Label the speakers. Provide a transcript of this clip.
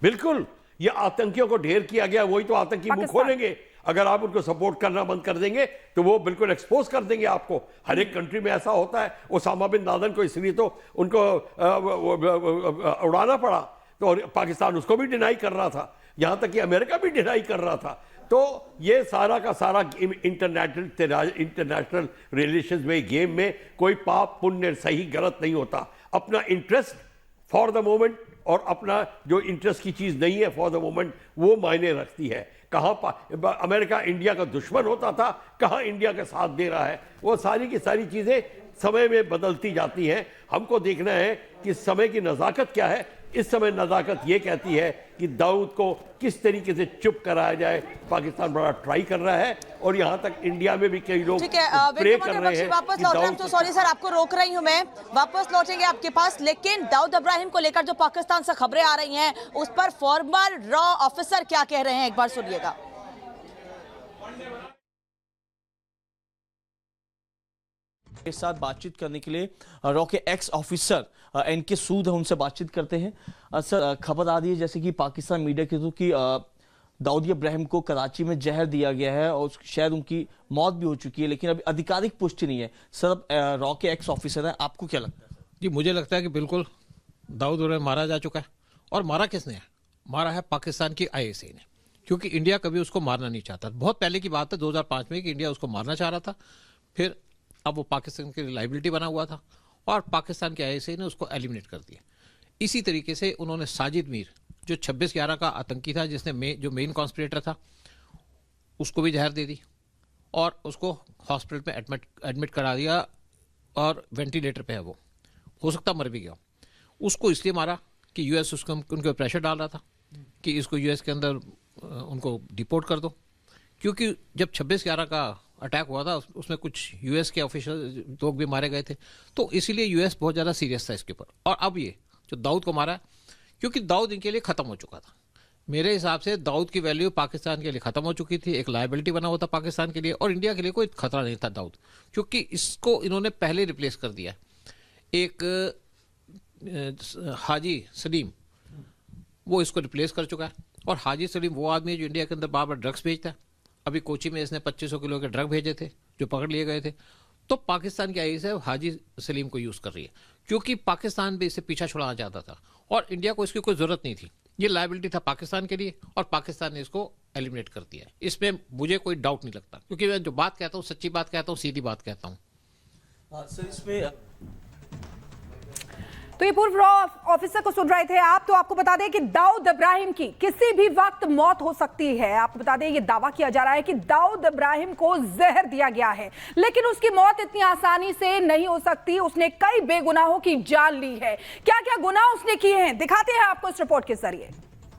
Speaker 1: बिल्कुल, ये आतंकियों को ढेर किया गया, वही तो आतंकी मुंह खोलेंगे। अगर आप उनको सपोर्ट करना बंद कर देंगे तो वो बिल्कुल एक्सपोज कर देंगे आपको। हर एक कंट्री में ऐसा होता है। ओसामा बिन लादेन को इसलिए तो उनको उड़ाना पड़ा, तो पाकिस्तान उसको भी डिनाई कर रहा था, यहां तक कि अमेरिका भी डिनाई कर रहा था। तो ये सारा का सारा इंटरनेशनल रिलेशंस में, गेम में कोई पाप पुण्य सही गलत नहीं होता। अपना इंटरेस्ट फॉर द मोमेंट और अपना जो इंटरेस्ट की चीज़ नहीं है फॉर द मोमेंट, वो मायने रखती है। कहाँ अमेरिका इंडिया का दुश्मन होता था, कहाँ इंडिया का साथ दे रहा है। वो सारी की सारी चीज़ें समय में बदलती जाती हैं। हमको देखना है कि समय की नज़ाकत क्या है। इस समय नज़ाकत ये कहती है कि दाऊद को किस तरीके से चुप कराया जाए। पाकिस्तान बड़ा ट्राई कर रहा है और यहाँ तक इंडिया में भी कई लोग प्रे कर रहे हैं।
Speaker 2: वापस लौट रहे हैं, तो सॉरी सर आपको रोक रही हूँ मैं, वापस लौटेंगे आपके पास। लेकिन दाऊद इब्राहिम को लेकर जो पाकिस्तान से खबरें आ रही हैं, उस पर फॉर्मर रॉ ऑफिसर क्या कह रहे हैं, एक बार सुनिएगा।
Speaker 3: के साथ बातचीत करने के लिए रॉ के एक्स ऑफिसर एनके सूद है, उनसे बातचीत करते हैं। सर, खबर आ रही है जैसे कि पाकिस्तान मीडिया के थ्रू कि दाऊद इब्राहिम को कराची में जहर दिया गया है और शायद उनकी मौत भी हो चुकी है, लेकिन अभी आधिकारिक पुष्टि नहीं है। सर, रॉ के एक्स ऑफिसर है, आपको क्या लगता है?
Speaker 4: जी, मुझे लगता है कि बिल्कुल दाऊद इब्राहिम मारा जा चुका है। और मारा किसने है? मारा है पाकिस्तान की ISA ने, क्योंकि इंडिया कभी उसको मारना नहीं चाहता। बहुत पहले की बात है 2005 में कि इंडिया उसको मारना चाह रहा था, फिर अब वो पाकिस्तान की लाइबिलिटी बना हुआ था और पाकिस्तान के ISA ने उसको एलिमिनेट कर दिया। इसी तरीके से उन्होंने साजिद मीर, जो 26/11 का आतंकी था, जिसने जो मेन कॉन्स्पिरेटर था, उसको भी जहर दे दी और उसको हॉस्पिटल में एडमिट करा दिया और वेंटिलेटर पे है। वो हो सकता मर भी गया। उसको इसलिए मारा कि US उसको उनके प्रेशर डाल रहा था कि इसको US के अंदर उनको डिपोर्ट कर दो, क्योंकि जब 26/11 का अटैक हुआ था उसमें कुछ US के ऑफिशियल लोग भी मारे गए थे। तो इसीलिए US बहुत ज़्यादा सीरियस था इसके ऊपर। और अब ये जो दाऊद को मारा, क्योंकि दाऊद इनके लिए ख़त्म हो चुका था। मेरे हिसाब से दाऊद की वैल्यू पाकिस्तान के लिए ख़त्म हो चुकी थी, एक लायबिलिटी बना हुआ था पाकिस्तान के लिए, और इंडिया के लिए कोई खतरा नहीं था दाऊद, क्योंकि इसको इन्होंने पहले रिप्लेस कर दिया। एक हाजी सलीम, वो इसको रिप्लेस कर चुका है। और हाजी सलीम वो आदमी है जो इंडिया के अंदर बार बार ड्रग्स भेजता है। अभी कोची में इसने 2500 किलो के ड्रग भेजे थे जो पकड़ लिए गए थे। तो पाकिस्तान की ISA हाजी सलीम को यूज़ कर रही है, क्योंकि पाकिस्तान भी इससे पीछा छुड़ाना चाहता था और इंडिया को इसकी कोई ज़रूरत नहीं थी। ये लायबिलिटी था पाकिस्तान के लिए और पाकिस्तान ने इसको एलिमिनेट कर दिया है। इसमें मुझे कोई डाउट नहीं लगता, क्योंकि मैं जो बात कहता हूँ सच्ची बात कहता हूँ, सीधी बात कहता हूँ।
Speaker 3: सर, इसमें
Speaker 5: तो ये पूर्व रॉ ऑफिसर को सुन रहे थे आप। तो आपको बता दें कि दाऊद इब्राहिम की किसी भी वक्त मौत हो सकती है। आपको बता दें ये दावा किया जा रहा है कि दाऊद इब्राहिम को जहर दिया गया है, लेकिन उसकी मौत इतनी आसानी से नहीं हो सकती। उसने कई बेगुनाहों की जान ली है। क्या क्या गुनाह उसने किए हैं दिखाते हैं आपको इस रिपोर्ट के जरिए।